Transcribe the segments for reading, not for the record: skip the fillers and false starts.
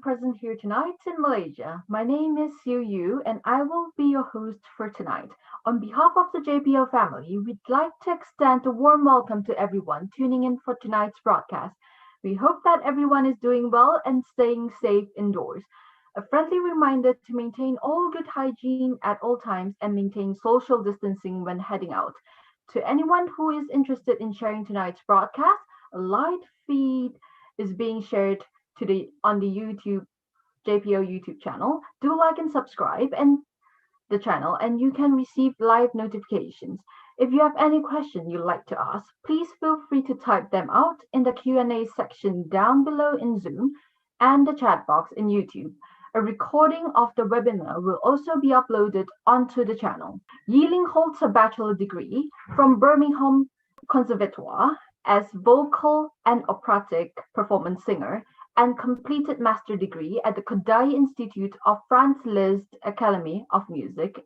present here tonight in Malaysia. My name is Siu Yu and I will be your host for tonight. On behalf of the JPO family, we'd like to extend a warm welcome to everyone tuning in for tonight's broadcast. We hope that everyone is doing well and staying safe indoors. A friendly reminder to maintain all good hygiene at all times and maintain social distancing when heading out. To anyone who is interested in sharing tonight's broadcast, a live feed is being shared on the YouTube JPO YouTube channel. Do like and subscribe and the channel and you can receive live notifications. If you have any question you'd like to ask, please feel free to type them out in the Q&A section down below in Zoom and the chat box in YouTube. A recording of the webinar will also be uploaded onto the channel. Yiling holds a bachelor degree from Birmingham Conservatoire as vocal and operatic performance singer and completed master degree at the Kodai Institute of Franz Liszt Academy of Music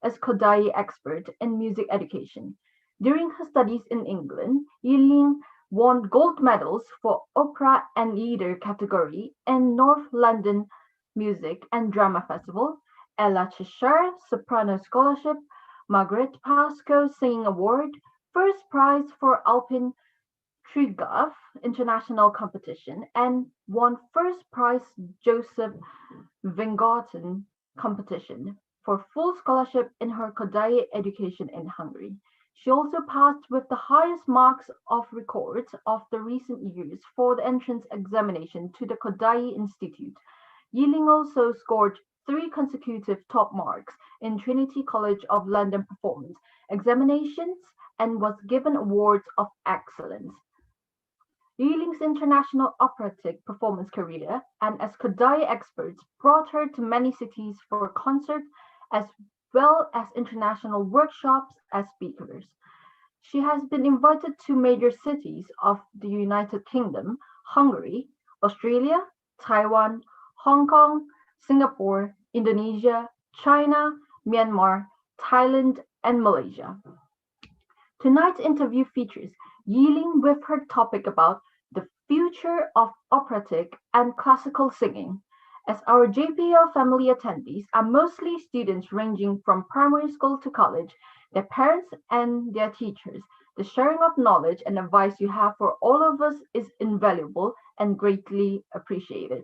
as Kodai expert in music education. During her studies in England, Yiling won gold medals for opera and lieder category in North London Music and Drama Festival, Ella Cheshire Soprano Scholarship, Margaret Pascoe Singing Award, first prize for Alpine Triglav International Competition, and won first prize Joseph Vingarten Competition for full scholarship in her Kodai education in Hungary. She also passed with the highest marks of records of the recent years for the entrance examination to the Kodai Institute. Yiling also scored 3 consecutive top marks in Trinity College of London performance examinations and was given awards of excellence. Yiling's international operatic performance career and as Kodai experts brought her to many cities for concerts as well as international workshops as speakers. She has been invited to major cities of the United Kingdom, Hungary, Australia, Taiwan, Hong Kong, Singapore, Indonesia, China, Myanmar, Thailand, and Malaysia. Tonight's interview features Yiling with her topic about the future of operatic and classical singing. As our JPL family attendees are mostly students ranging from primary school to college, their parents and their teachers, the sharing of knowledge and advice you have for all of us is invaluable and greatly appreciated.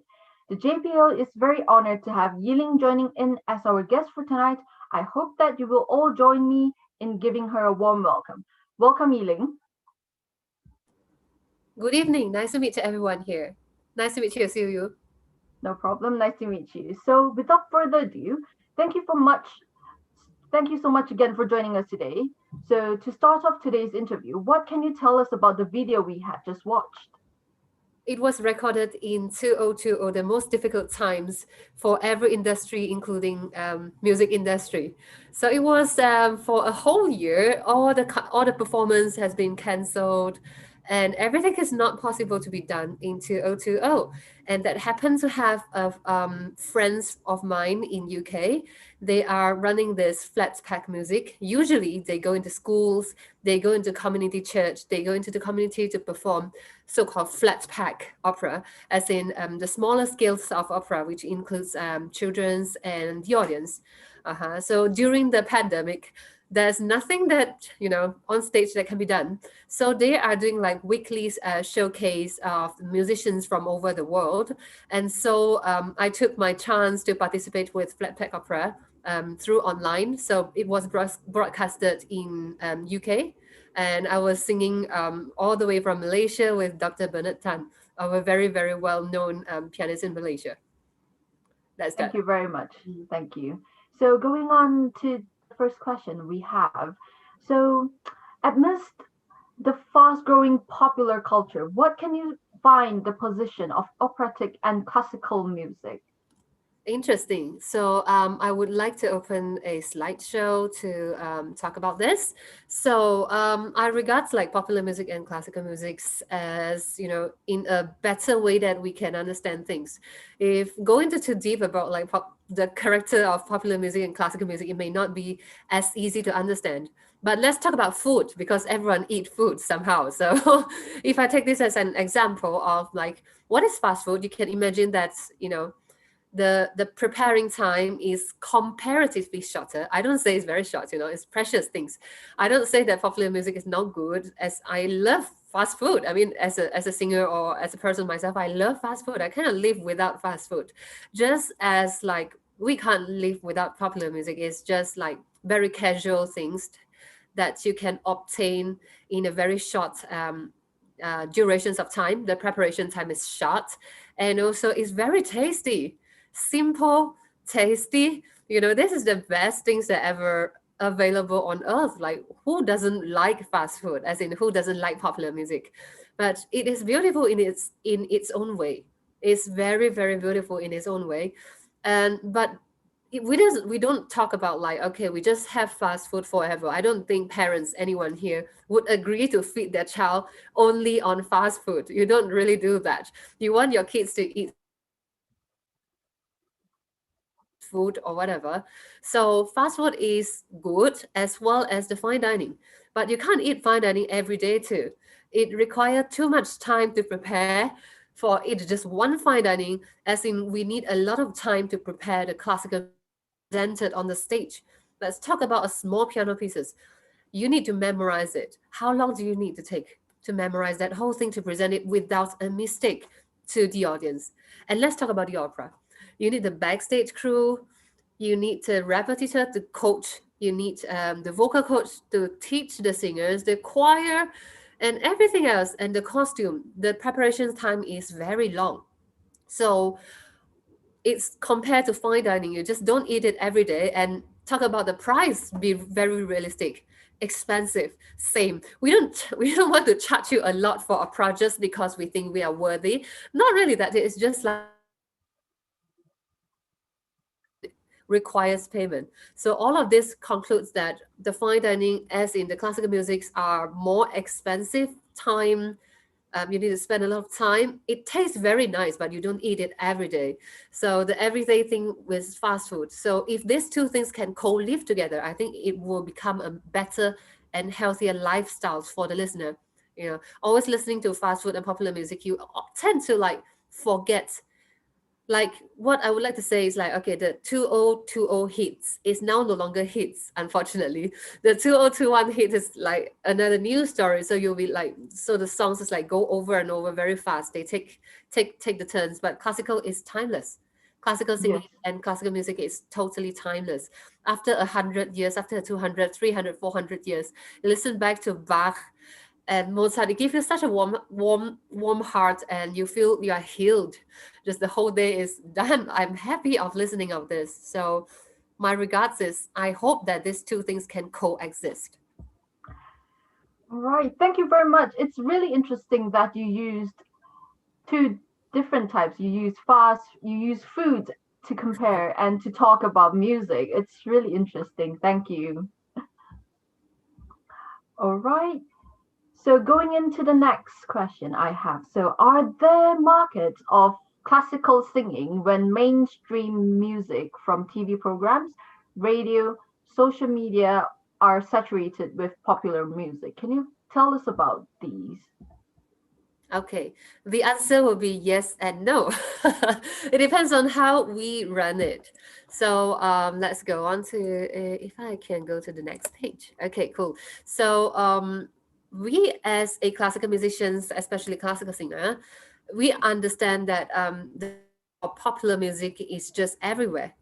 The JPL is very honored to have Yiling joining in as our guest for tonight. I hope that you will all join me in giving her a warm welcome. Welcome, Yiling. Good evening. Nice to meet everyone here. Nice to meet you, Siu. No problem. Nice to meet you. So without further ado, thank you so much again for joining us today. So to start off today's interview, what can you tell us about the video we had just watched? It was recorded in 2020, the most difficult times for every industry, including music industry. So it was for a whole year. All the performance has been cancelled, and everything is not possible to be done in 2020. And that happened to have friends of mine in UK. They are running this flat pack music. Usually they go into schools, they go into community church, they go into the community to perform so-called flat pack opera, as in the smaller scales of opera, which includes children's and the audience. So during the pandemic, there's nothing that on stage that can be done. So they are doing like weekly showcase of musicians from over the world. And so I took my chance to participate with flat pack opera through online. So it was broadcasted in UK. And I was singing all the way from Malaysia with Dr. Bernard Tan, our very, very well-known pianist in Malaysia. Thank you very much. Thank you. So going on to the first question we have. So amidst the fast-growing popular culture, what can you find the position of operatic and classical music? Interesting. So I would like to open a slideshow to talk about this. So I regards like popular music and classical music as, in a better way that we can understand things. If go into too deep about like the character of popular music and classical music, it may not be as easy to understand. But let's talk about food because everyone eat food somehow. So if I take this as an example of like what is fast food, you can imagine that, the preparing time is comparatively shorter. I don't say it's very short, it's precious things. I don't say that popular music is not good, as I love fast food. I mean, as a singer or as a person myself, I love fast food. I cannot live without fast food. Just as like we can't live without popular music. It's just like very casual things that you can obtain in a very short durations of time. The preparation time is short, and also it's very tasty, simple, tasty. This is the best things that ever available on earth. Like who doesn't like fast food? As in who doesn't like popular music? But it is beautiful in its own way. It's very very beautiful in its own way, and but we don't talk about like, okay, we just have fast food forever. I don't think parents, anyone here, would agree to feed their child only on fast food. You don't really do that. You want your kids to eat food or whatever. So fast food is good as well as the fine dining, but you can't eat fine dining every day too. It requires too much time to prepare for it just one fine dining, as in we need a lot of time to prepare the classical music to present it on the stage. Let's talk about a small piano pieces. You need to memorize it. How long do you need to take to memorize that whole thing to present it without a mistake to the audience? And let's talk about the opera. You need the backstage crew, you need the repetitor to coach, you need the vocal coach to teach the singers, the choir, and everything else, and the costume. The preparation time is very long. So it's compared to fine dining. You just don't eat it every day. And talk about the price, be very realistic. Expensive, same. We don't want to charge you a lot for a project just because we think we are worthy. Not really that. It's just like requires payment. So all of this concludes that the fine dining, as in the classical musics, are more expensive. Time, you need to spend a lot of time. It tastes very nice, but you don't eat it every day. So the everyday thing with fast food. So if these two things can co-live together, I think it will become a better and healthier lifestyle for the listener. Always listening to fast food and popular music, you tend to like forget. Like what I would like to say is like, okay, the 2020 hits is now no longer hits, unfortunately. The 2021 hit is like another news story. So you'll be like, so the songs is like go over and over very fast. They take the turns, but classical is timeless. Classical Yes. singing and classical music is totally timeless. After 100 years, after 200, 300, 400 years, listen back to Bach and Mozart. It gives you such a warm heart, and you feel you are healed. Just the whole day is done. I'm happy of listening of this. So my regards is I hope that these two things can coexist. Right. Thank you very much. It's really interesting that you used two different types. You use food to compare and to talk about music. It's really interesting. Thank you. All right. So going into the next question I have. So are there markets of classical singing when mainstream music from TV programs, radio, social media are saturated with popular music? Can you tell us about these? Okay, the answer will be yes and no. It depends on how we run it. So let's go on to, if I can go to the next page. Okay, cool. So we as a classical musicians, especially classical singer, we understand that the market for popular music is just everywhere.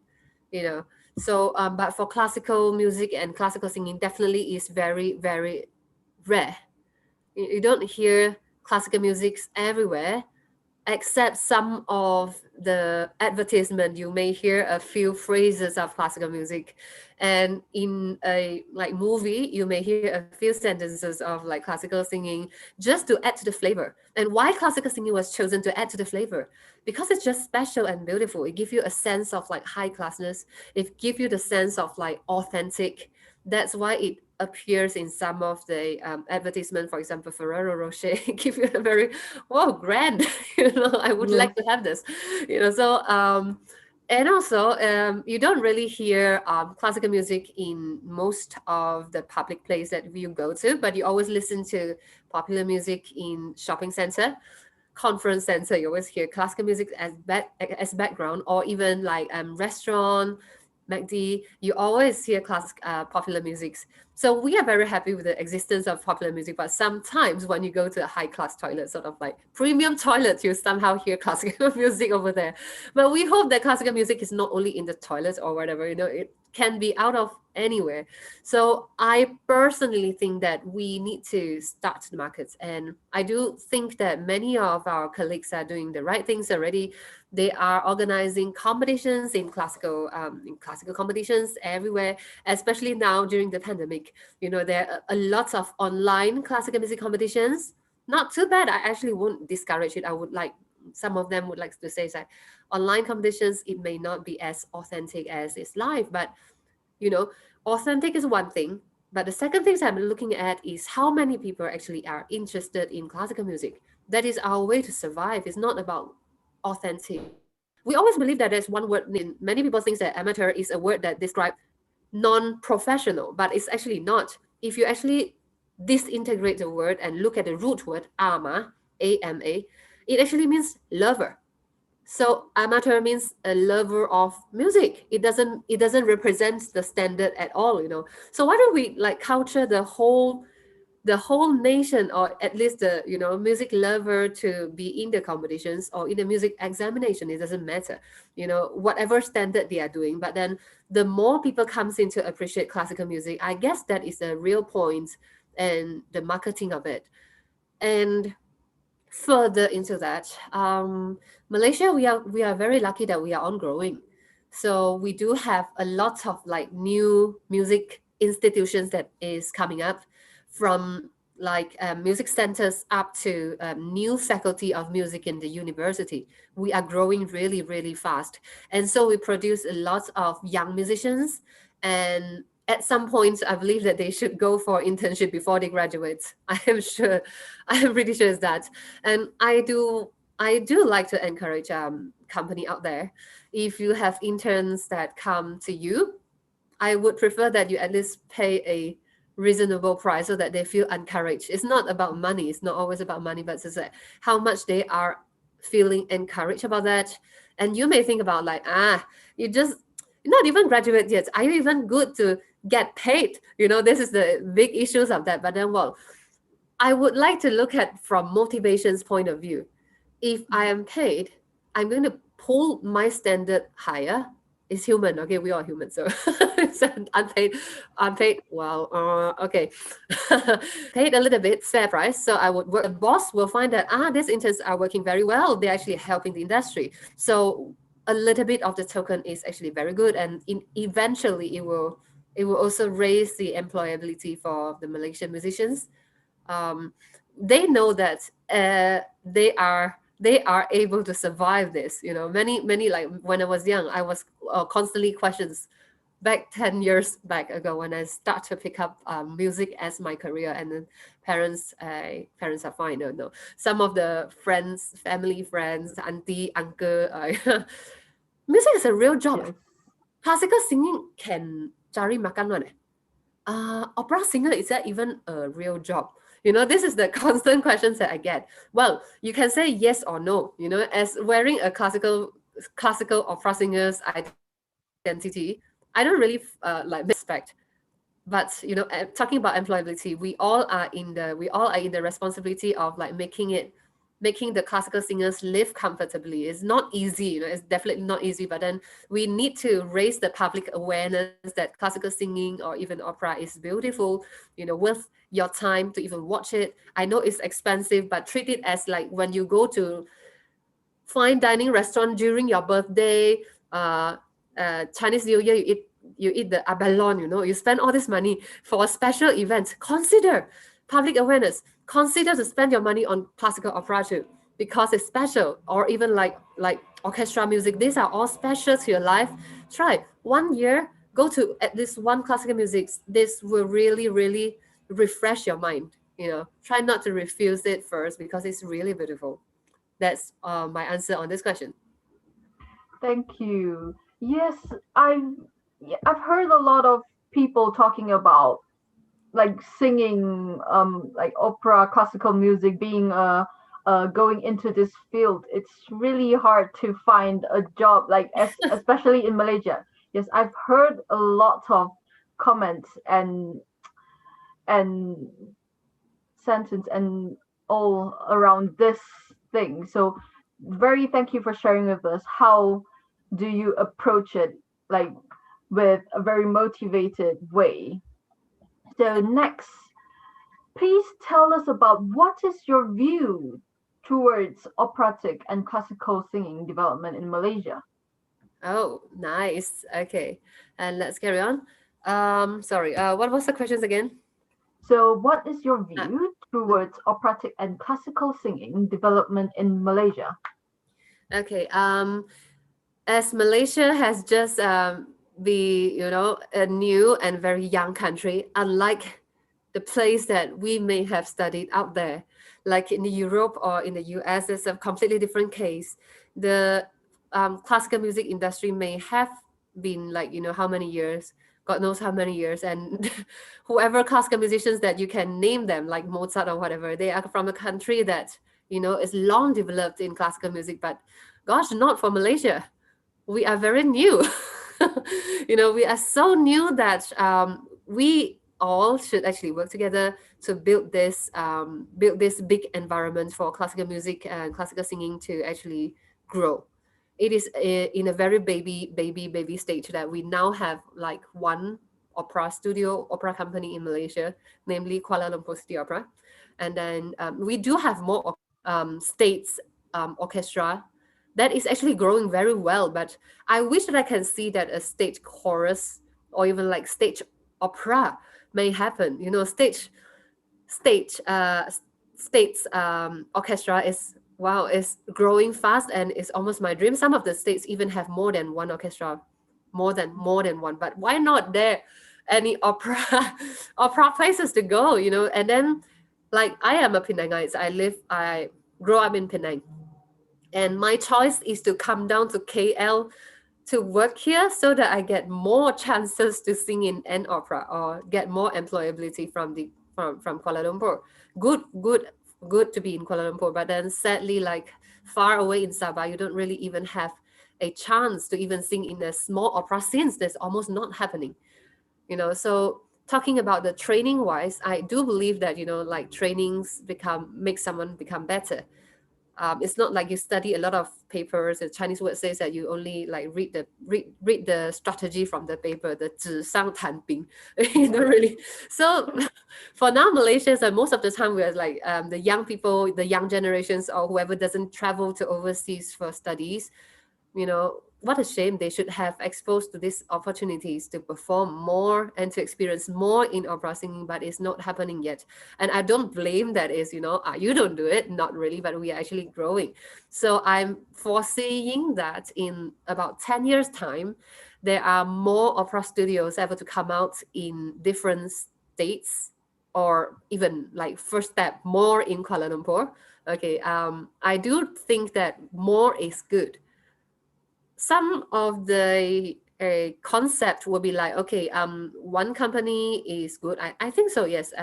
you know. So, but for classical music and classical singing, definitely is very rare. You don't hear classical music everywhere, except some of the advertisement you may hear a few phrases of classical music, and in a like movie you may hear a few sentences of like classical singing just to add to the flavor. And why classical singing was chosen to add to the flavor? Because it's just special and beautiful. It gives you a sense of like high classness. It gives you the sense of like authentic. That's why it appears in some of the advertisement. For example, Ferrero Rocher give you a very, wow, grand. I would Yes. like to have this. So and also you don't really hear classical music in most of the public place that you go to, but you always listen to popular music in shopping center, conference center. You always hear classical music as background, or even like restaurant, MACD. You always hear popular musics. So we are very happy with the existence of popular music. But sometimes when you go to a high class toilet, sort of like premium toilet, you somehow hear classical music over there. But we hope that classical music is not only in the toilet or whatever. It can be out of anywhere. So I personally think that we need to start the markets. And I do think that many of our colleagues are doing the right things already. They are organizing competitions in classical competitions everywhere, especially now during the pandemic. There are a lot of online classical music competitions. Not too bad. I actually won't discourage it. I would like, some of them would like to say that online competitions, it may not be as authentic as it's live, but you know authentic is one thing. But the second thing I'm looking at is how many people actually are interested in classical music. That is our way to survive. It's not about authentic. We always believe that there's one word. In many people think that amateur is a word that describes non-professional, but it's actually not. If you actually disintegrate the word and look at the root word ama, ama, it actually means lover. So amateur means a lover of music. It doesn't represent the standard at all. So why don't we like culture the whole nation, or at least the music lover, to be in the competitions or in the music examination. It doesn't matter, whatever standard they are doing. But then the more people comes in to appreciate classical music, I guess that is the real point, and the marketing of it. And further into that, Malaysia, we are very lucky that we are on growing. So we do have a lot of like new music institutions that is coming up, from like music centers up to new faculty of music in the university. We are growing really, really fast. And so we produce a lot of young musicians. And at some point, I believe that they should go for internship before they graduate. I am sure. I am pretty sure it's that. And I do like to encourage company out there. If you have interns that come to you, I would prefer that you at least pay a reasonable price so that they feel encouraged. It's not about money. It's not always about money, but it's just like how much they are feeling encouraged about that. And you may think about like, you're not even graduate yet. Are you even good to get paid? This is the big issues of that. But then, well, I would like to look at from motivation's point of view. If I am paid, I'm going to pull my standard higher. It's human, okay? We are human, so it's unpaid. Well, okay, paid a little bit, fair price. So I would work. The boss will find that these interns are working very well. They're actually helping the industry. So a little bit of the token is actually very good, and eventually it will also raise the employability for the Malaysian musicians. um, they know that they are able to survive this. Many, like when I was young, I was constantly questions back 10 years back ago when I start to pick up music as my career. And then parents are fine. No, no, some of the friends, family friends, auntie, uncle, music is a real job. Yes. Classical singing can cari makan one. Opera singer, is that even a real job? This is the constant questions that I get. Well, you can say yes or no. As wearing a classical opera singer's identity, I don't really like respect. But talking about employability, we all are in the responsibility of like making the classical singers live comfortably. It's not easy. It's definitely not easy. But then we need to raise the public awareness that classical singing or even opera is beautiful. Worth your time to even watch it. I know it's expensive, but treat it as like when you go to fine dining restaurant during your birthday, uh, Chinese New Year, you eat the abalone, you spend all this money for a special event. Consider public awareness. Consider to spend your money on classical opera too, because it's special, or even like orchestra music. These are all special to your life. Try 1 year, go to at least one classical music. This will really, really refresh your mind. Try not to refuse it first because it's really beautiful. That's my answer on this question. Thank you. Yes, I've heard a lot of people talking about like singing, like opera, classical music, being going into this field. It's really hard to find a job, like especially in Malaysia. Yes, I've heard a lot of comments and sentence and all around this thing. So very thank you for sharing with us. How do you approach it, like with a very motivated way? So next, please tell us about what is your view towards operatic and classical singing development in Malaysia. Oh, nice. Okay, and let's carry on. Sorry. What was the questions again? So what is your Ah, view towards operatic and classical singing development in Malaysia? okay. As Malaysia has just be a new and very young country, unlike the place that we may have studied out there, like in the Europe or in the US, it's a completely different case. The classical music industry may have been like how many years, God knows how many years, and whoever classical musicians that you can name them, like Mozart or whatever, they are from a country that is long developed in classical music, but gosh, not for Malaysia. We are very new. We are so new that we all should actually work together to build this big environment for classical music and classical singing to actually grow. It is in a very baby stage that we now have like one opera company in Malaysia, namely Kuala Lumpur City Opera, and then we do have more states orchestra that is actually growing very well. But I wish that I can see that a stage chorus or even like stage opera may happen. States orchestra is wow, is growing fast and is almost my dream. Some of the states even have more than one orchestra, more than one. But why not there any opera opera places to go? And then like I am a Penangite. I grow up in Penang, and my choice is to come down to KL to work here so that I get more chances to sing in an opera or get more employability from Kuala Lumpur. Good to be in Kuala Lumpur, but then sadly, like far away in Sabah, you don't really even have a chance to even sing in a small opera since that's almost not happening. So talking about the training wise, I do believe that like trainings make someone become better. It's not like you study a lot of papers. The Chinese word says that you only like read the strategy from the paper, the 纸上谈兵. You don't really. So for now, Malaysians, and most of the time we're like the young people, the young generations, or whoever doesn't travel to overseas for studies. What a shame. They should have exposed to these opportunities to perform more and to experience more in opera singing, but it's not happening yet. And I don't blame that is, you don't do it, not really, but we are actually growing. So I'm foreseeing that in about 10 years time, there are more opera studios able to come out in different states, or even like first step more in Kuala Lumpur. Okay, I do think that more is good. Some of the concept will be like, okay, one company is good. I think so, yes.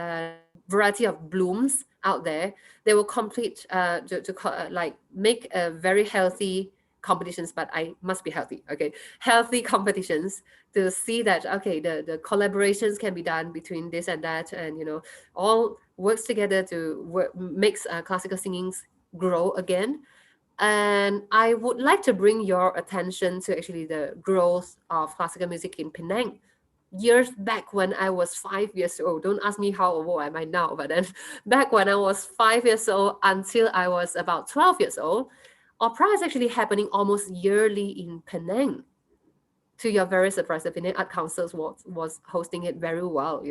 Variety of blooms out there, they will complete like make a very healthy competitions, but I must be healthy. Okay, healthy competitions to see that okay, the collaborations can be done between this and that, and all works together to makes classical singings grow again. And I would like to bring your attention to actually the growth of classical music in Penang. Years back when I was 5 years old, don't ask me how old am I now, but then back when I was 5 years old until I was about 12 years old, Opera is actually happening almost yearly in Penang. To your very surprise, the Penang Art Council was hosting it very well,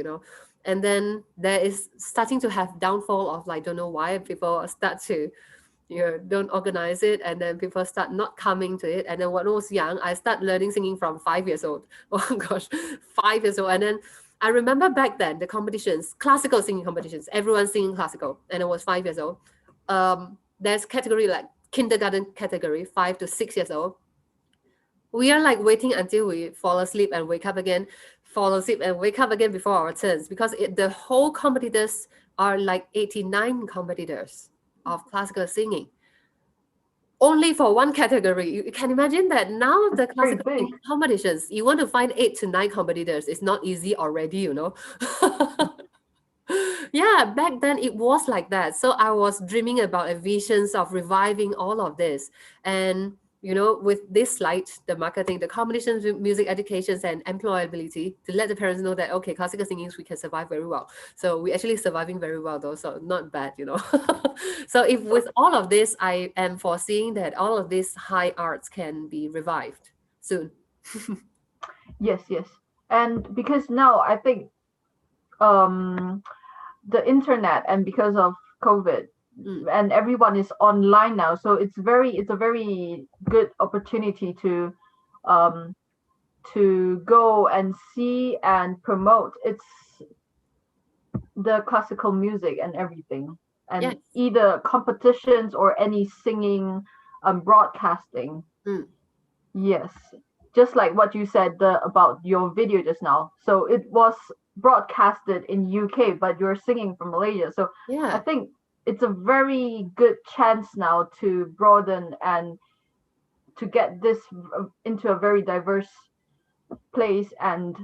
And then there is starting to have downfall of like, don't know why people start to, don't organize it, and then people start not coming to it. And then when I was young, I start learning singing from 5 years old. Oh gosh, 5 years old. And then I remember back then the competitions, classical singing competitions, everyone singing classical, and I was 5 years old. There's category like kindergarten category, 5 to 6 years old. We are like waiting until we fall asleep and wake up again, fall asleep and wake up again before our turns, because the whole competitors are like 89 competitors of classical singing, only for one category. You can imagine that now It's the very classical big. singing competitions, you want to find 8 to 9 competitors. It's not easy already. Yeah, back then it was like that. So I was dreaming about a visions of reviving all of this. And with this slide, the marketing, the combinations with music educations and employability, to let the parents know that okay, classical singing we can survive very well. So we actually surviving very well though, so not bad. So if with all of this, I am foreseeing that all of these high arts can be revived soon. Yes, yes. And because now I think um the internet, and because of COVID, Mm, and everyone is online now, so it's a very good opportunity um to go and see and promote the classical music and everything, yes. and either competitions or any singing broadcasting. Mm, Yes, just like what you said about your video just now. So it was broadcasted in UK, but you're singing from Malaysia. So I yeah. think it's a very good chance now to broaden and to get this into a very diverse place. And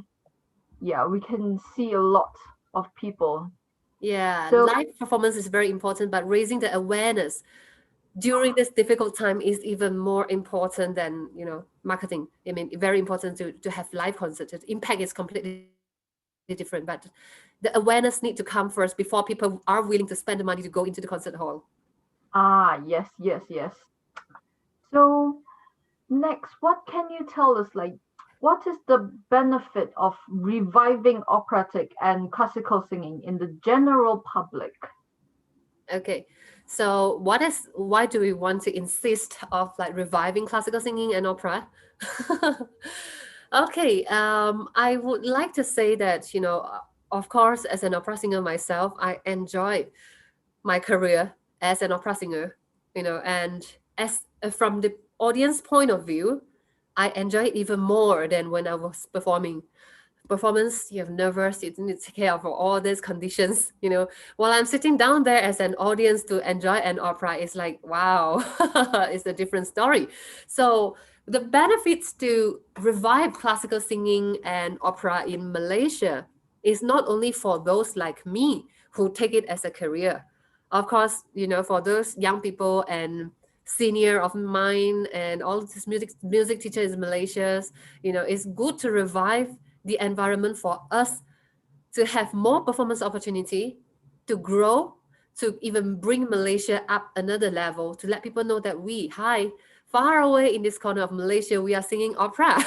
yeah, we can see a lot of people. Yeah, So live performance is very important, but raising the awareness during this difficult time is even more important than marketing. I mean, very important to have live concerts. The impact is completely different, but the awareness need to come first before people are willing to spend the money to go into the concert hall. yes, yes, yes. So next, what can you tell us? Like, what is the benefit of reviving operatic and classical singing in the general public? Okay, so why do we want to insist of like reviving classical singing and opera? Okay, I would like to say that of course, as an opera singer myself, I enjoy my career as an opera singer, and as from the audience point of view, I enjoy it even more than when I was performing. Performance, you have nervous, you need to take care of all these conditions, while I'm sitting down there as an audience to enjoy an opera, it's like wow. It's a different story. So the benefits to revive classical singing and opera in Malaysia is not only for those like me who take it as a career. Of course, for those young people and senior of mine and all these music teachers in Malaysia, it's good to revive the environment for us to have more performance opportunity, to grow, to even bring Malaysia up another level, to let people know that hi, far away in this corner of Malaysia, we are singing opera.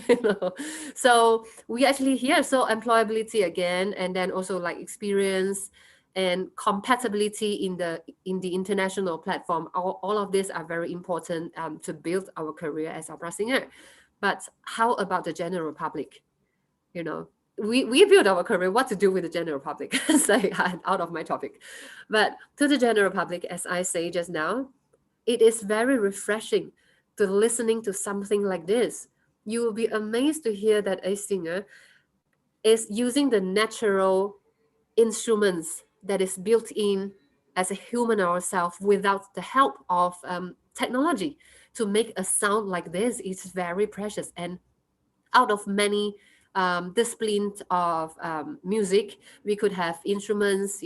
you know. So we actually here, so employability again, and then also like experience and compatibility in the international platform. All of these are very important to build our career as opera singer. But how about the general public? you know we build our career, what to do with the general public. It's like out of my topic, but to the general public, as I say just now, it is very refreshing to listening to something like this. You will be amazed to hear that a singer is using the natural instruments that is built in as a human ourselves without the help of technology to make a sound like this. Is very precious. And out of many disciplines of music, we could have instruments,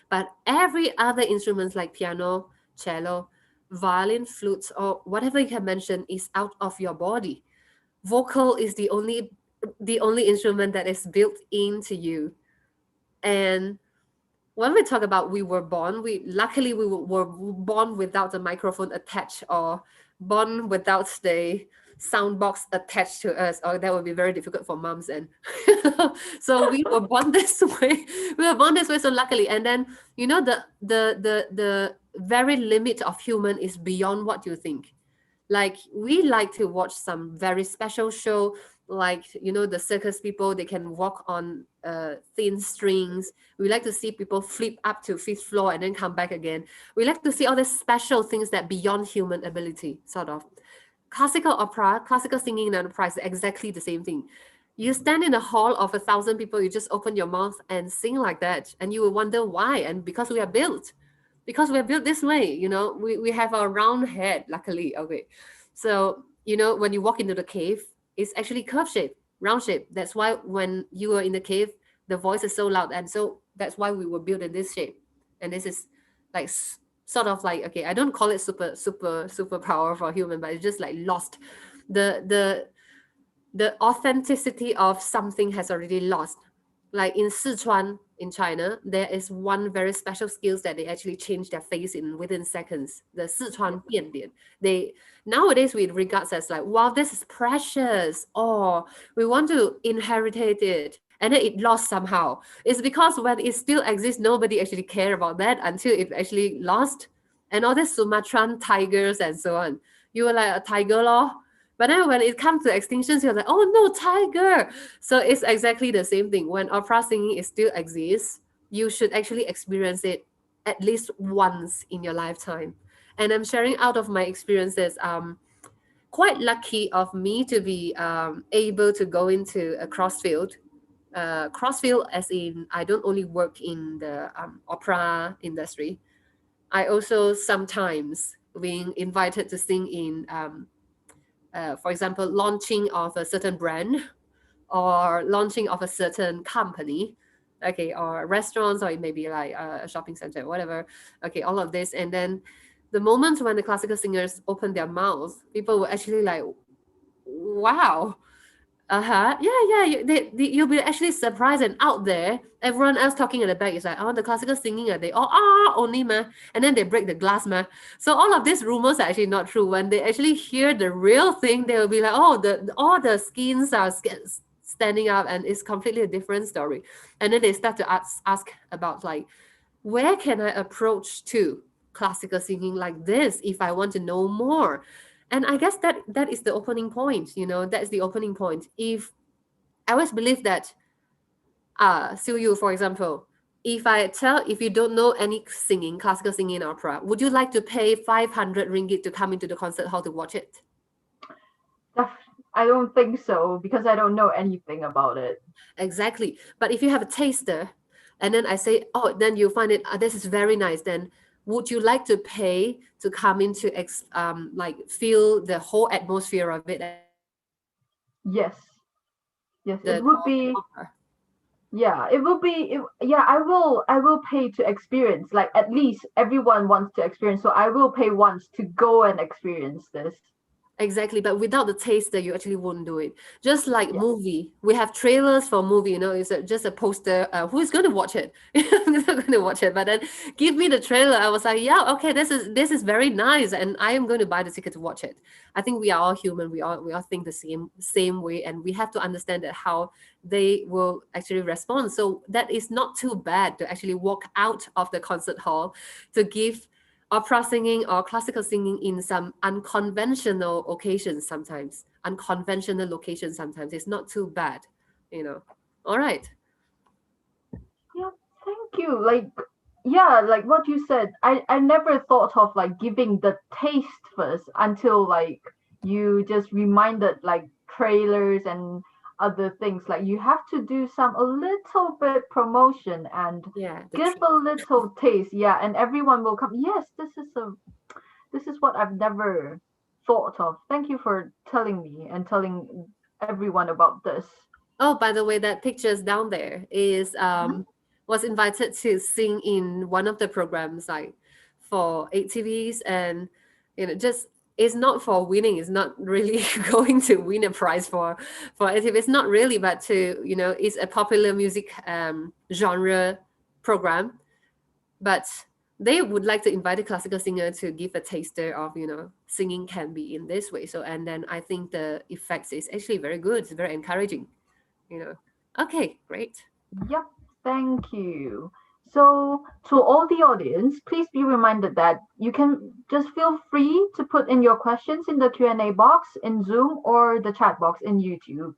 but every other instruments like piano, cello, violin, flutes, or whatever you can mention is out of your body. Vocal is the only instrument that is built into you. And when we talk about we were born, we luckily we were born without the microphone attached, or born without the sound box attached to us, or that would be very difficult for moms. And so we were born this way. We were born this way. So luckily, and then the very limit of human is beyond what you think. Like we like to watch some very special show, like the circus people, they can walk on thin strings. We like to see people flip up to fifth floor and then come back again. We like to see all these special things that beyond human ability, sort of. Classical opera, classical singing in an opera is exactly the same thing. You stand in a hall of 1,000 people, you just open your mouth and sing like that, and you will wonder why. And because we are built this way, we have a round head, luckily. Okay. So, when you walk into the cave, it's actually curve shape, round shape. That's why when you are in the cave, the voice is so loud. And so that's why we were built in this shape. And this is like sort of like, okay, I don't call it super power for human, but it's just like lost. The authenticity of something has already lost. Like in Sichuan, in China, there is one very special skills that they actually change their face in within seconds. The Yeah. Sichuan 变脸. They nowadays we regard as like, wow, this is precious, or we want to inherit it, and then it lost somehow. It's because when it still exists, nobody actually care about that until it actually lost. And all these Sumatran tigers and so on. You were like a tiger law. But then when it comes to extinctions, you're like, oh no, tiger. So it's exactly the same thing. When opera singing is still exists, you should actually experience it at least once in your lifetime. And I'm sharing out of my experiences. Quite lucky of me to be able to go into a crossfield. Crossfield, as in I don't only work in the opera industry. I also sometimes being invited to sing in for example, launching of a certain brand or launching of a certain company, okay, or restaurants, or it may be like a shopping center, whatever. Okay, all of this. And then the moment when the classical singers open their mouths, people will actually like, wow, uh-huh. Yeah, yeah. You'll be actually surprised, and out there, everyone else talking at the back is like, oh, the classical singing, they all only ma. And then they break the glass ma. So all of these rumors are actually not true. When they actually hear the real thing, they will be like, oh, all the skins are standing up, and it's completely a different story. And then they start to ask about like, where can I approach to classical singing like this if I want to know more? And I guess that is the opening point. That's the opening point. If I always believe that, Siu Yu, for example, if you don't know any singing, classical singing in opera, would you like to pay 500 ringgit to come into the concert hall to watch it? I don't think so because I don't know anything about it. Exactly. But if you have a taster, and then I say, oh, then you find it, this is very nice, then would you like to pay to come into like feel the whole atmosphere of it, and experience Yes, yes, the it would whole be. opera? Yeah, it will be. Yeah, I will pay to experience. Like at least everyone wants to experience, so I will pay once to go and experience this. Exactly, but without the taster, you actually won't do it. Just like Yes, movie, we have trailers for movie. It's just a poster. Who's going to watch it? I'm not going to watch it. But then, give me the trailer. I was like, yeah, okay, this is very nice, and I am going to buy the ticket to watch it. I think we are all human. We all think the same way, and we have to understand that how they will actually respond. So that is not too bad to actually walk out of the concert hall to give opera singing or classical singing in some unconventional occasions sometimes, unconventional locations sometimes. It's not too bad, you know. All right. yeah, thank you. Like, yeah, like what you said, I never thought of like giving the taste first until like you just reminded like trailers and other things. Like you have to do some a little bit promotion and Yeah, the give trick. a little taste. Yeah, and everyone will come. Yes, this is what I've never thought of. Thank you for telling me and telling everyone about this. Oh, by the way, that pictures down there is Mhm. was invited to sing in one of the programs like for ATVs, and just it's not for winning. It's not really going to win a prize for ATV. It's not really, but to it's a popular music genre program. but they would like to invite a classical singer to give a taster of, singing can be in this way. So, and then I think the effects is actually very good. It's very encouraging, you know. Okay, great. Yep, thank you. So, to all the audience, please be reminded that you can just feel free to put in your questions in the Q&A box in Zoom or the chat box in YouTube.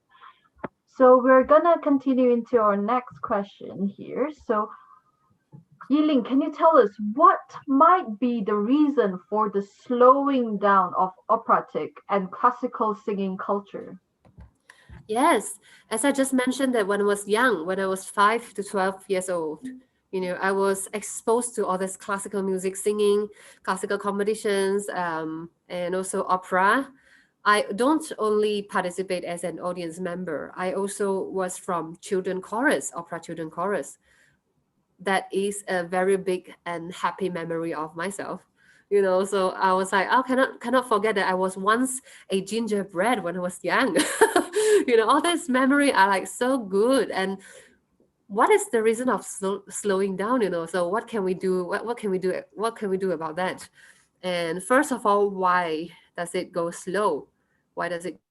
So, we're gonna continue into our next question here. So, Yiling, can you tell us what might be the reason for the slowing down of operatic and classical singing culture? Yes, as I just mentioned that when I was young, when I was 5 to 12 years old, I was exposed to all this classical music, singing, classical competitions, and also opera. I don't only participate as an audience member. I also was from children chorus, opera children chorus. That is a very big and happy memory of myself. So I was like, oh, cannot forget that I was once a gingerbread when I was young. All this memory are like so good. And what is the reason of slowing down? So what can we do? What can we do? What can we do about that? And first of all, why does it go slow? Why does it go slow?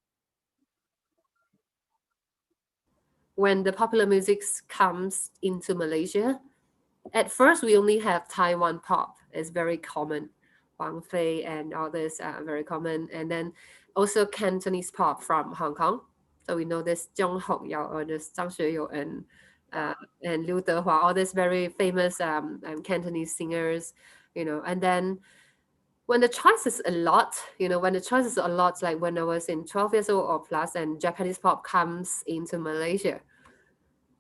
When the popular music comes into Malaysia, at first we only have Taiwan pop. It's very common. Wang Fei and all this are very common. And then also Cantonese pop from Hong Kong. So we know this Zhong Hong Yao or this Zhang Xueyou and Liu Dehua, all these very famous Cantonese singers, and then when the choice is a lot, when the choice is a lot, like when I was in 12 years old or plus and Japanese pop comes into Malaysia,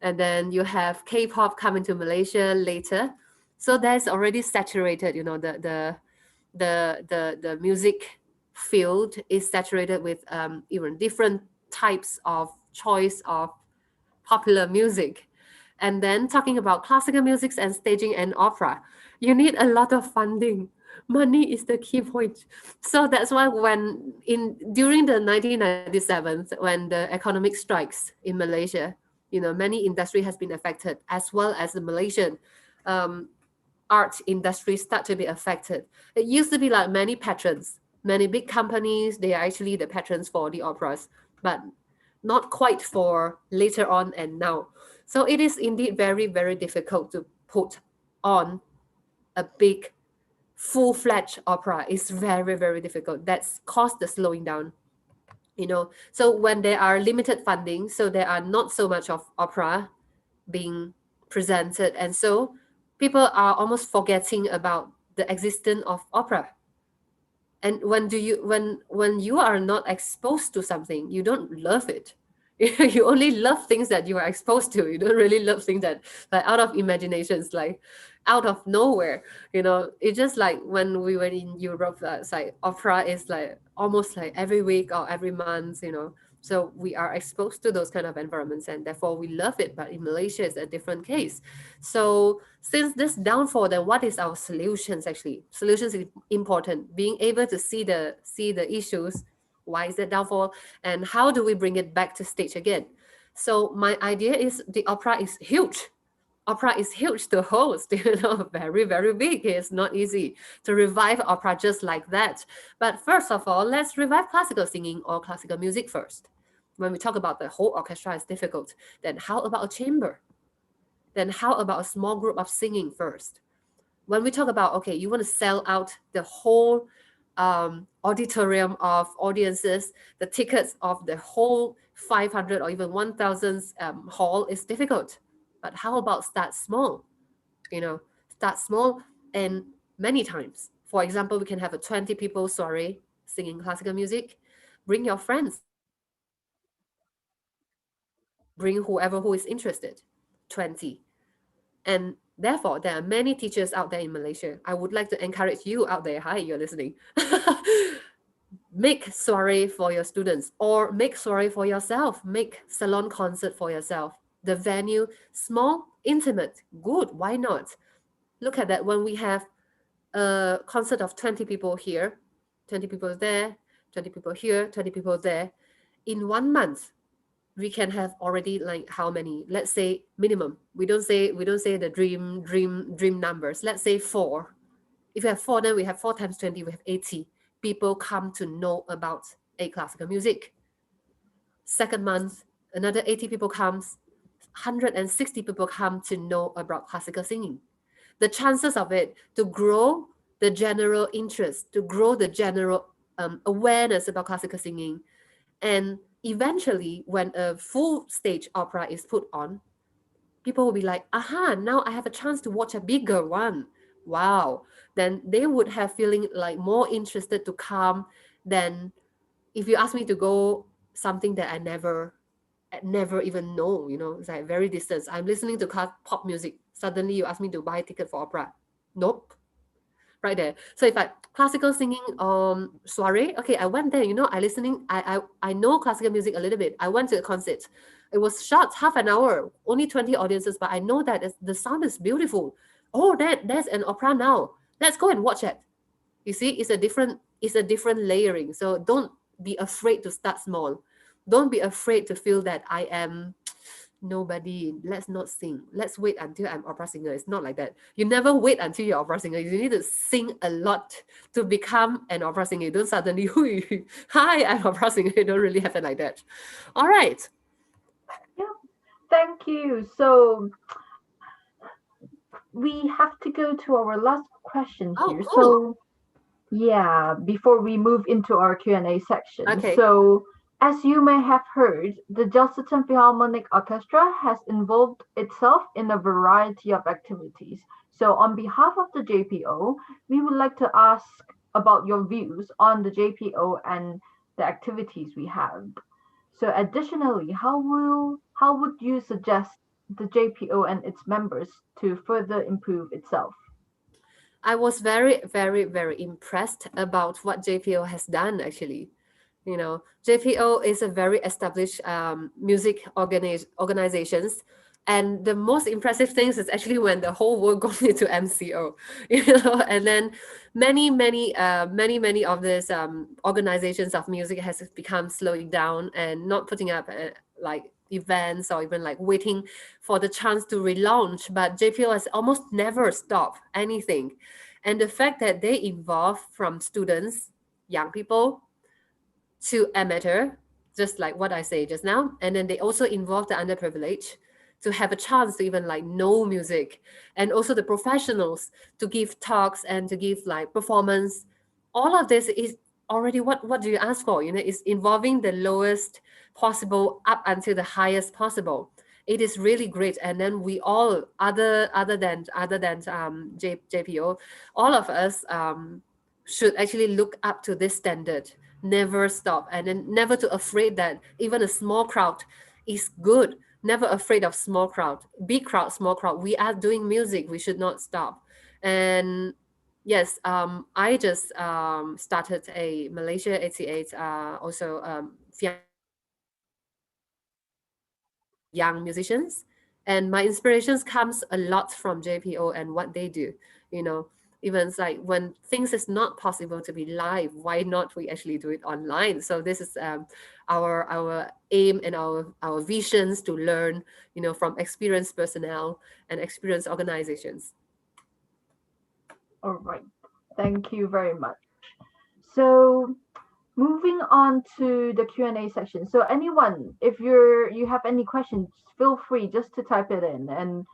and then you have K-pop coming to Malaysia later. So that's already saturated. The music field is saturated with even different types of choice of popular music. And then talking about classical music and staging and opera, you need a lot of funding. Money is the key point. So that's why when in during the 1997, when the economic strikes in Malaysia, many industry has been affected, as well as the Malaysian um, art industry start to be affected. It used to be like many patrons, many big companies, they are actually the patrons for the operas, but not quite for later on and now. So it is indeed very, very difficult to put on a big full-fledged opera. It's very, very difficult. That's caused the slowing down. So when there are limited funding, so there are not so much of opera being presented, and so people are almost forgetting about the existence of opera. And when you are not exposed to something, you don't love it. You only love things that you are exposed to. You don't really love things that like out of imaginations, like out of nowhere. It's just like when we were in Europe, it's like opera is like almost like every week or every month. So we are exposed to those kind of environments, and therefore we love it. But in Malaysia, it's a different case. So since this downfall, then what is our solutions? Actually, solutions is important. Being able to see the issues. Why is that downfall, and how do we bring it back to stage again? So my idea is the opera is huge. Opera is huge to host, very, very big. It's not easy to revive opera just like that. But first of all, let's revive classical singing or classical music first. When we talk about the whole orchestra is difficult, then how about a chamber? Then how about a small group of singing first? When we talk about, okay, you want to sell out the whole auditorium of audiences, the tickets of the whole 500 or even 1,000 hall is difficult. But how about start small? Start small and many times. For example, we can have a 20 people soiree singing classical music. Bring your friends, bring whoever who is interested. 20. And therefore, there are many teachers out there in Malaysia. I would like to encourage you out there. Hi, you're listening. Make soiree for your students or make soiree for yourself. Make salon concert for yourself. The venue, small, intimate, good. Why not? Look at that. When we have a concert of 20 people here, 20 people there, 20 people here, 20 people there, in 1 month, we can have already like how many? Let's say minimum. We don't say the dream numbers. Let's say four. If we have four, then we have 4 times 20, we have 80 people come to know about a classical music. Second month, another 80 people comes, 160 people come to know about classical singing. The chances of it to grow the general interest, to grow the general awareness about classical singing, and eventually, when a full stage opera is put on, people will be like, aha, now I have a chance to watch a bigger one. Wow. Then they would have feeling like more interested to come than if you ask me to go something that I never even know, it's like very distant. I'm listening to pop music. Suddenly you ask me to buy a ticket for opera. Nope, right there. So if I classical singing soiree, okay, I went there, I listening, I know classical music a little bit. I went to a concert. It was short, half an hour, only 20 audiences, but I know that the sound is beautiful. Oh, there's an opera now. Let's go and watch it. You see, it's a different layering. So don't be afraid to start small. Don't be afraid to feel that I am nobody. Let's not sing. Let's wait until I'm opera singer. It's not like that. You never wait until you're opera singer. You need to sing a lot to become an opera singer. You don't suddenly, hi, I'm opera singer. It don't really happen like that. All right. Yeah, thank you. So we have to go to our last question here. Oh, cool. So yeah, before we move into our Q&A section. Okay. So, as you may have heard, the Jesselton Philharmonic Orchestra has involved itself in a variety of activities. So, on behalf of the JPO, we would like to ask about your views on the JPO and the activities we have. So, additionally, how would you suggest the JPO and its members to further improve itself? I was very, very, very impressed about what JPO has done actually. JPO is a very established music organizations. And the most impressive things is actually when the whole world got into MCO, and then many of these organizations of music has become slowing down and not putting up like events or even like waiting for the chance to relaunch. But JPO has almost never stopped anything. And the fact that they involve from students, young people, to amateur, just like what I say just now. And then they also involve the underprivileged to have a chance to even like know music, and also the professionals to give talks and to give like performance. All of this is already what do you ask for? It's involving the lowest possible up until the highest possible. It is really great. And then we all other than JPO, all of us should actually look up to this standard, never stop, and then never to afraid that even a small crowd is good. Never afraid of small crowd, big crowd, small crowd. We are doing music, we should not stop. And yes, I just started a Malaysia 88 also for young musicians, and my inspirations comes a lot from JPO and what they do. You know, even it's like when things is not possible to be live, why not we actually do it online? So this is our aim and our visions to learn, from experienced personnel and experienced organizations. All right. Thank you very much. So, moving on to the Q&A section. So anyone, if you have any questions, feel free just to type it in and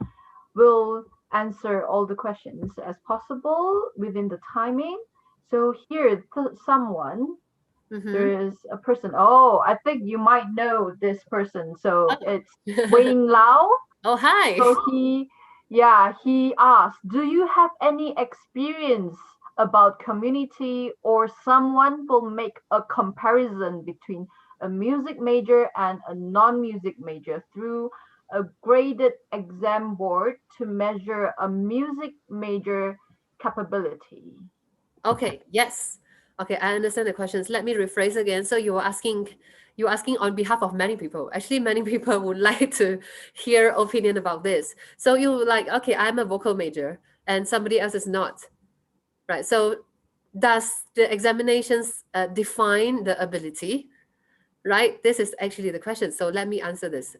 we'll answer all the questions as possible within the timing. So here, someone, Mm-hmm. there is a person. Oh, I think you might know this person. So Oh. it's Wayne Lau. Oh, hi. So he asked, do you have any experience about community or someone will make a comparison between a music major and a non-music major through a graded exam board to measure a music major capability? Okay, yes. Okay, I understand the questions. Let me rephrase again. So you're asking on behalf of many people. Actually, many people would like to hear opinion about this. So you like, okay, I'm a vocal major and somebody else is not, right? So does the examinations define the ability? right? This is actually the question. So let me answer this.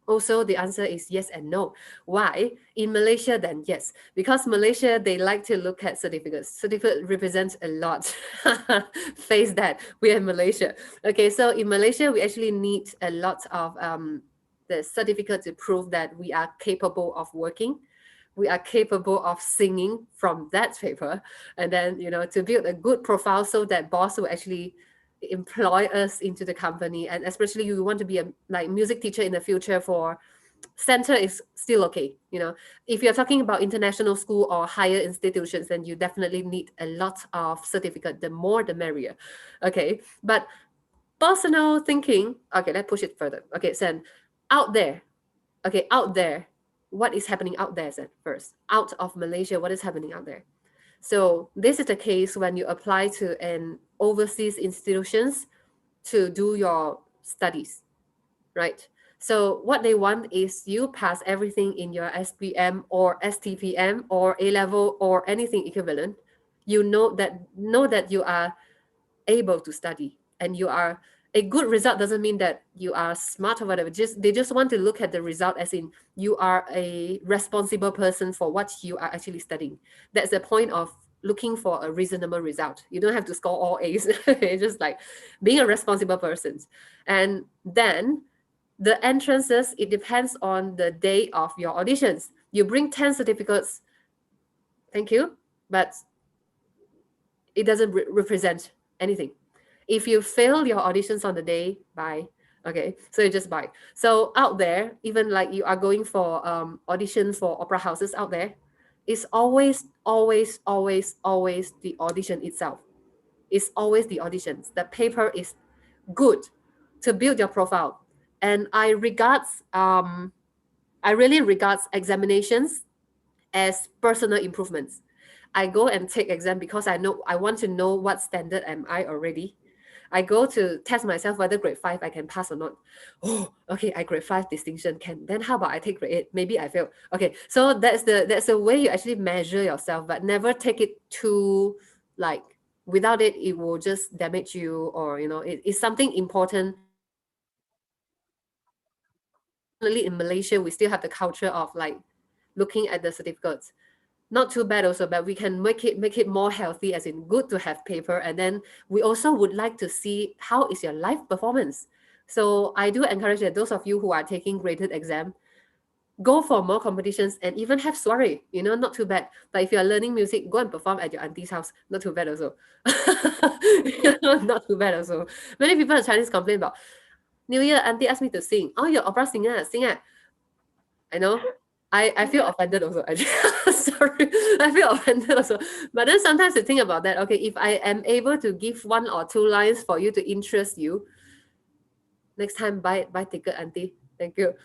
Also, the answer is yes and no. Why? In Malaysia, then yes, because Malaysia they like to look at certificates. Certificate represents a lot. Face that we are in Malaysia. Okay, so in Malaysia we actually need a lot of the certificate to prove that we are capable of working, we are capable of singing from that paper, and then to build a good profile so that boss will actually employ us into the company. And especially you want to be a like music teacher in the future, for center is still okay. If you're talking about international school or higher institutions, then you definitely need a lot of certificate, the more the merrier. Okay, but personal thinking, okay, let's push it further. Okay, then out there, okay, out there, what is happening out there? Then first, out of Malaysia, what is happening out there? So this is the case when you apply to an overseas institutions to do your studies, right? So what they want is you pass everything in your SPM or STPM or A level or anything equivalent. You know that you are able to study, and you are a good result doesn't mean that you are smart or whatever. Just they just want to look at the result, as in you are a responsible person for what you are actually studying. That's the point of looking for a reasonable result. You don't have to score all A's. It's just like being a responsible person. And then the entrances, it depends on the day of your auditions. You bring 10 certificates, thank you, but it doesn't represent anything. If you fail your auditions on the day, bye. Okay, so you just bye. So out there, even like you are going for audition for opera houses out there, it's always the audition itself. It's always the auditions. The paper is good to build your profile. And I really regards examinations as personal improvements. I go and take exam because I want to know what standard am I already. I go to test myself whether grade 5 I can pass or not. Oh, okay, I grade 5 distinction can. Then how about I take grade 8? Maybe I fail. Okay, so that's the way you actually measure yourself, but never take it too like without it, it will just damage you, or it's something important. Unfortunately, in Malaysia, we still have the culture of like looking at the certificates. Not too bad also, but we can make it more healthy, as in good to have paper. And then we also would like to see how is your live performance. So I do encourage that those of you who are taking graded exam, go for more competitions and even have soiree, not too bad. But if you're learning music, go and perform at your auntie's house, not too bad also. Not too bad also. Many people in Chinese complain about New Year, auntie asked me to sing. Oh, you're opera singer, sing it. I know. I feel Yeah. offended also. Sorry, I feel offended also. But then sometimes you think about that. Okay, if I am able to give one or two lines for you to interest you, next time buy ticket, auntie. Thank you.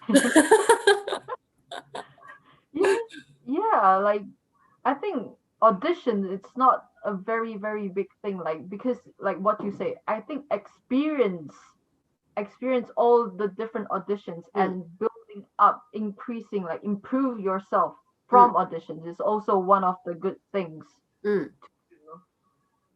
Yeah, yeah, like I think audition it's not a very very big thing, like because like what you say, I think experience all the different auditions Mm, and building up, increasing, like improve yourself mm, from auditions is also one of the good things. mm.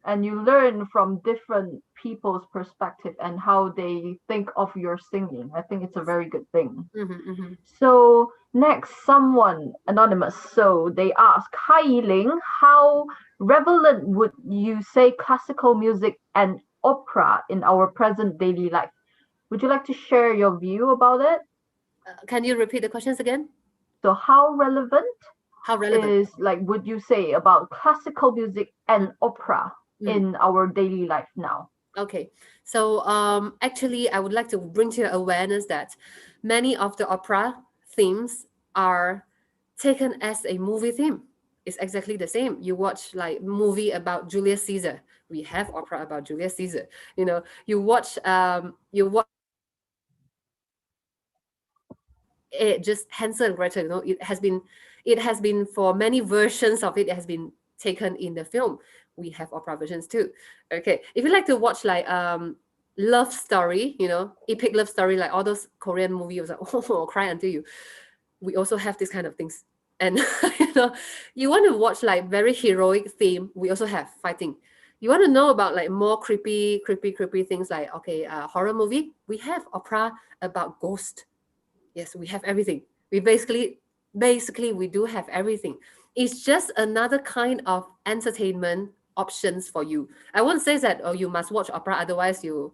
And you learn from different people's perspective and how they think of your singing. I think it's a very good thing. Mhm, mhm. So next, someone anonymous. So they ask, "Hi Yiling, how relevant would you say classical music and opera in our present daily life? Would you like to share your view about it?" Can you repeat the questions again? So how relevant How relevant? is, like, would you say about classical music and opera Mm. in our daily life now? Okay, so actually, I would like to bring to your awareness that many of the opera themes are taken as a movie theme. It's exactly the same. You watch like movie about Julius Caesar. We have opera about Julius Caesar. You watch it, just Hansel and Gretel. It has been for many versions of it. It has been taken in the film. We have opera versions too. Okay, if you like to watch like love story, epic love story, like all those Korean movies, like oh, cry until you. We also have these kind of things. And you want to watch like very heroic theme. We also have fighting. You want to know about like more creepy things like, okay, horror movie? We have opera about ghost. Yes, we have everything. We basically we do have everything. It's just another kind of entertainment options for you. I won't say that, oh, you must watch opera, otherwise you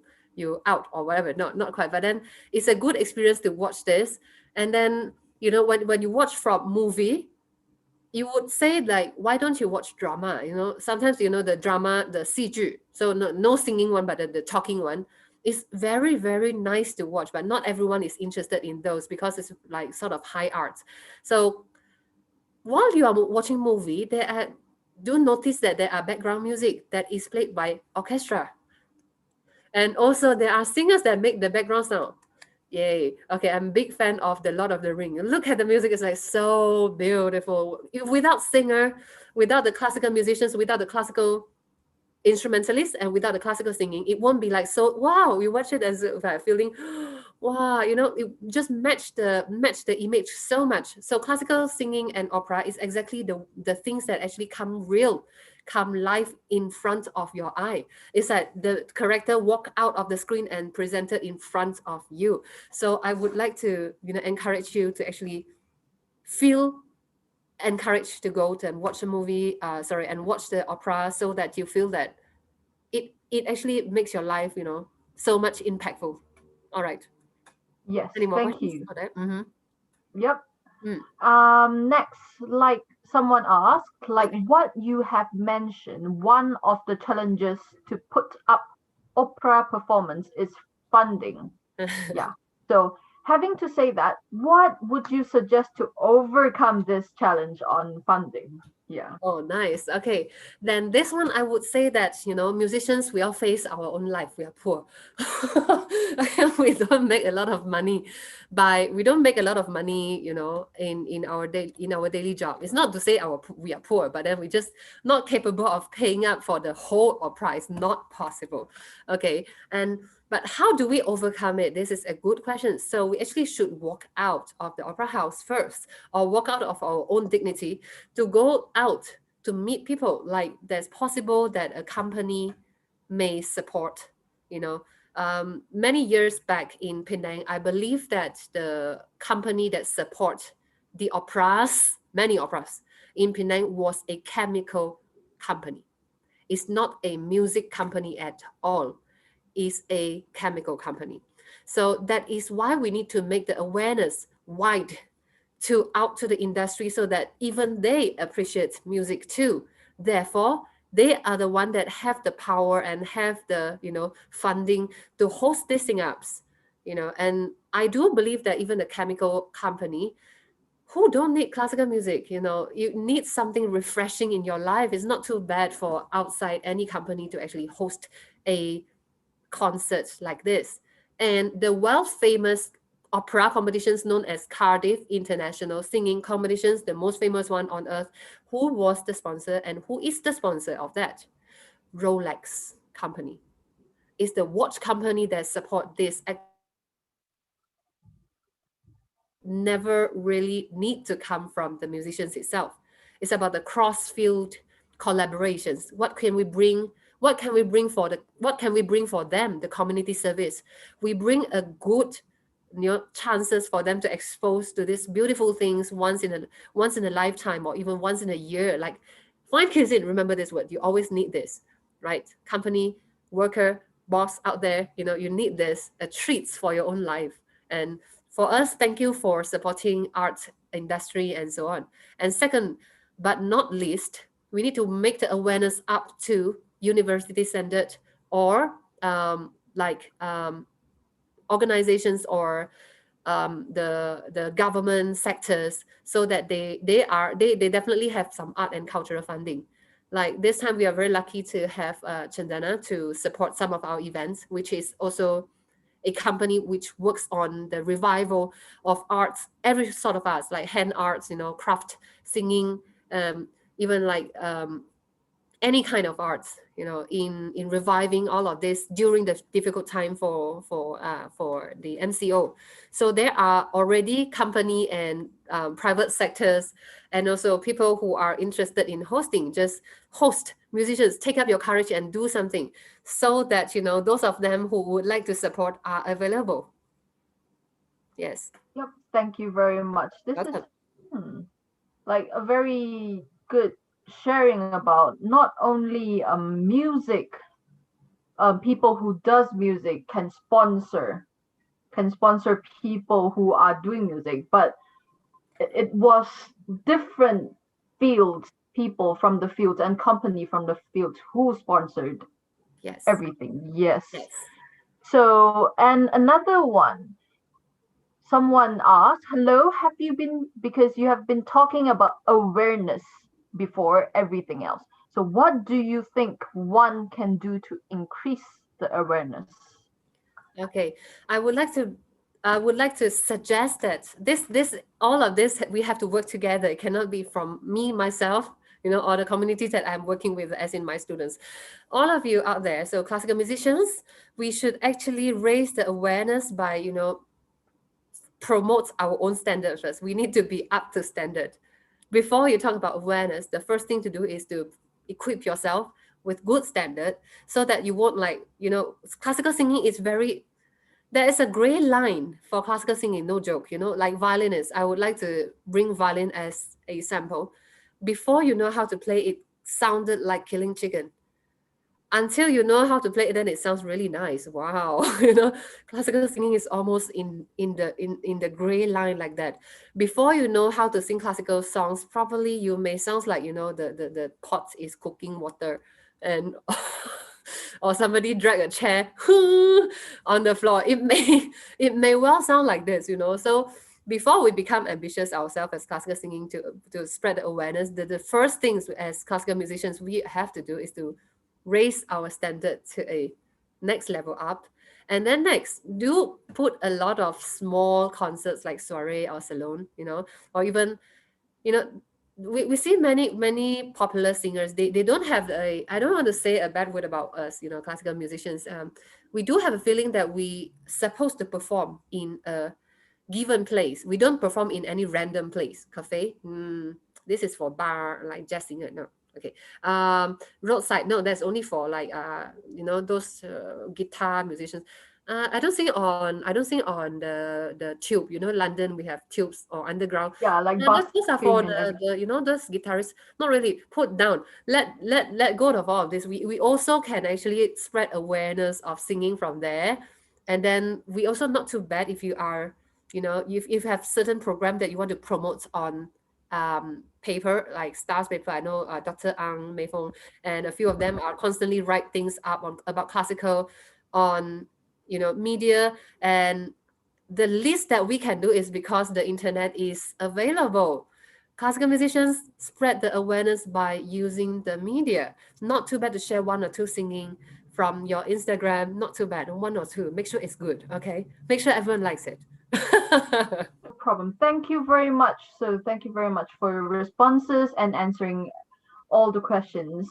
out or whatever. Not quite. But then it's a good experience to watch this. And then, when you watch from movie, you would say like, why don't you watch drama? Sometimes, the drama, the 戏剧, so no singing one, but the talking one is very, very nice to watch, but not everyone is interested in those because it's like sort of high art. So while you are watching movie, do notice that there are background music that is played by orchestra, and also there are singers that make the background sound. Yay. Okay, I'm a big fan of The Lord of the Ring. Look at the music, it's like so beautiful. Without singer, without the classical musicians, without the classical instrumentalists, and without the classical singing, it won't be like, so wow, you watch it as if feeling wow, it just match the image so much. So classical singing and opera is exactly the things that actually come live in front of your eye. It's like the character walk out of the screen and presented in front of you. So I would like to encourage you to actually feel encouraged to go to and watch a movie, and watch the opera, so that you feel that it actually makes your life so much impactful. All right. Yes, Any more thank questions you. for that? Mm-hmm. Yep. Mm, Next, like someone asked, like okay. what you have mentioned, one of the challenges to put up opera performance is funding. Yeah. So having to say that, what would you suggest to overcome this challenge on funding? Yeah. Oh, nice. Okay. Then this one, I would say that, musicians, we all face our own life. We are poor. We don't make a lot of money we don't make a lot of money, in our daily job. It's not to say we are poor, but then we just not capable of paying up for the whole opera. It's not possible. Okay. But how do we overcome it? This is a good question. So we actually should walk out of the opera house first, or walk out of our own dignity to go out to meet people. Like, there's possible that a company may support, you know many years back in Penang, I believe that the company that support the operas, many operas in Penang, was a chemical company. It's not a music company at all. It's a chemical company. So that is why we need to make the awareness wide to the industry, so that even they appreciate music too. Therefore, they are the one that have the power and have the funding to host these sing ups. And I do believe that even the chemical company, who don't need classical music, you need something refreshing in your life. It's not too bad for outside any company to actually host a concert like this. And the world famous opera competitions known as Cardiff International Singing Competitions, the most famous one on earth, who was the sponsor and who is the sponsor of that? Rolex company is the watch company that support this activity. So funding never really need to come from the musicians itself. It's about the cross-field collaborations. What can we bring for them? The community service. We bring a good chances for them to expose to these beautiful things once in a lifetime, or even once in a year. Like, find cuisine, remember this word, you always need this, right? Company, worker, boss out there, you need this, a treats for your own life. And for us, thank you for supporting art industry and so on. And second, but not least, we need to make the awareness up to university standard, or organizations, or the government sectors, so that they definitely have some art and cultural funding. Like this time, we are very lucky to have Chandana to support some of our events, which is also a company which works on the revival of arts, every sort of arts, like hand arts, craft, singing, um, even like any kind of arts, in reviving all of this during the difficult time for the MCO. So there are already company and private sectors, and also people who are interested in hosting. Just host musicians, take up your courage and do something, so that those of them who would like to support are available. Yes, Yep, thank you very much. This is welcome. hmm, like a very good sharing about not only music, people who does music can sponsor people who are doing music, but it was different fields, people from the fields and company from the fields who sponsored Yes, everything. Yes. yes. So, and another one, someone asked, hello, have you been, because you have been talking about awareness before everything else. So, what do you think one can do to increase the awareness? Okay, I would like to I would like to suggest that this all of this we have to work together. It cannot be from me myself, or the community that I'm working with, as in my students. All of you out there, so classical musicians, we should actually raise the awareness by promote our own standard first. We need to be up to standard. Before you talk about awareness, the first thing to do is to equip yourself with good standard, so that you won't, classical singing is very, there is a gray line for classical singing, no joke, like violinists. I would like to bring violin as a sample. Before you know how to play it, sounded like killing chicken. Until you know how to play it, then it sounds really nice. Wow. Classical singing is almost in the gray line like that. Before you know how to sing classical songs properly, you may sound like, the pot is cooking water, and or somebody drag a chair on the floor. It may well sound like this. So before we become ambitious ourselves as classical singing, to spread the awareness, the first things as classical musicians we have to do is to raise our standard to a next level up. And then next, do put a lot of small concerts like soiree or salon, or even, you know, we see many popular singers. They don't have I don't want to say a bad word about us, classical musicians. We do have a feeling that we supposed to perform in a given place. We don't perform in any random place. Cafe, this is for bar, like jazz singer. No, okay. Roadside, no, that's only for like those guitar musicians. I don't sing on the tube. London, we have tubes or underground. Yeah, like Those are for busking and everything. those guitarists. Not really put down. Let go of all of this. We also can actually spread awareness of singing from there. And then we also not too bad if you are, if you have certain program that you want to promote on paper, like stars paper. I know Dr. Ang Mei Fong and a few of them are constantly write things up about classical on media. And the least that we can do is, because the internet is available, classical musicians spread the awareness by using the media. Not too bad to share one or two singing from your Instagram. Not too bad, one or two. Make sure it's good, okay? Make sure everyone likes it. No problem. Thank you very much. So thank you very much for your responses and answering all the questions.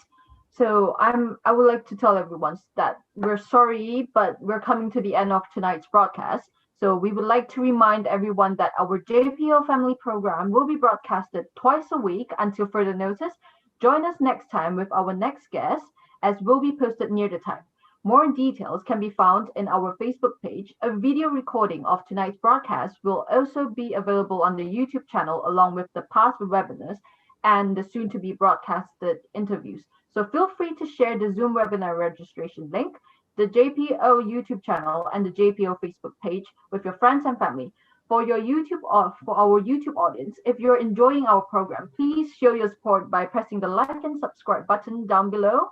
So I would like to tell everyone that we're sorry, but we're coming to the end of tonight's broadcast. So we would like to remind everyone that our JPO family program will be broadcasted twice a week until further notice. Join us next time with our next guest, as will be posted near the time. More details can be found in our Facebook page. A video recording of tonight's broadcast will also be available on the YouTube channel, along with the past webinars and the soon to be broadcasted interviews. So feel free to share the Zoom webinar registration link, the JPO YouTube channel, and the JPO Facebook page with your friends and family. For our YouTube audience, if you're enjoying our program, please show your support by pressing the like and subscribe button down below.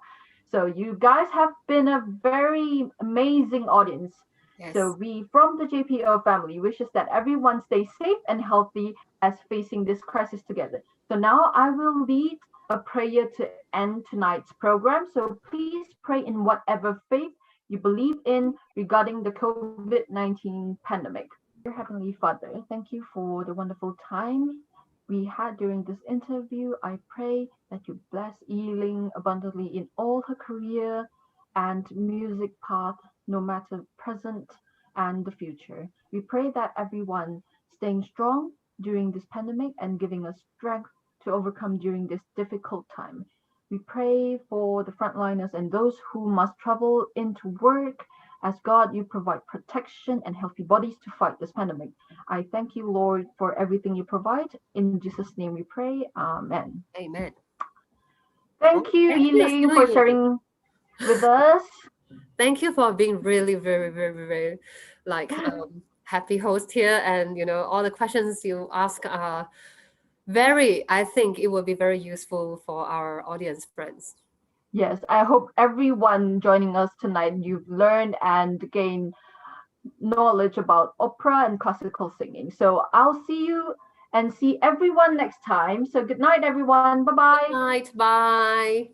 So you guys have been a very amazing audience. So Yes. we from the JPO family wishes that everyone stays safe and healthy as facing this crisis together. So now I will lead a prayer to end tonight's program. So please pray in whatever faith you believe in regarding the COVID-19 pandemic. Dear Heavenly Father, thank you for the wonderful time we had during this interview. I pray that you bless Yiling abundantly in all her career and music path, no matter present and the future. We pray that everyone staying strong during this pandemic and giving us strength to overcome during this difficult time. We pray for the frontliners and those who must travel into work. As God, you provide protection and healthy bodies to fight this pandemic. I thank you, Lord, for everything you provide. In Jesus' name we pray. Amen. Amen. Thank you, Okay, yes, Yiling, for sharing with us. thank you for being really very, very, very like happy host here. And all the questions you ask are very, I think it will be very useful for our audience friends. Yes, I hope everyone joining us tonight, you've learned and gained knowledge about opera and classical singing. So I'll see you and see everyone next time. So good night, everyone. Bye bye. Good night. Bye.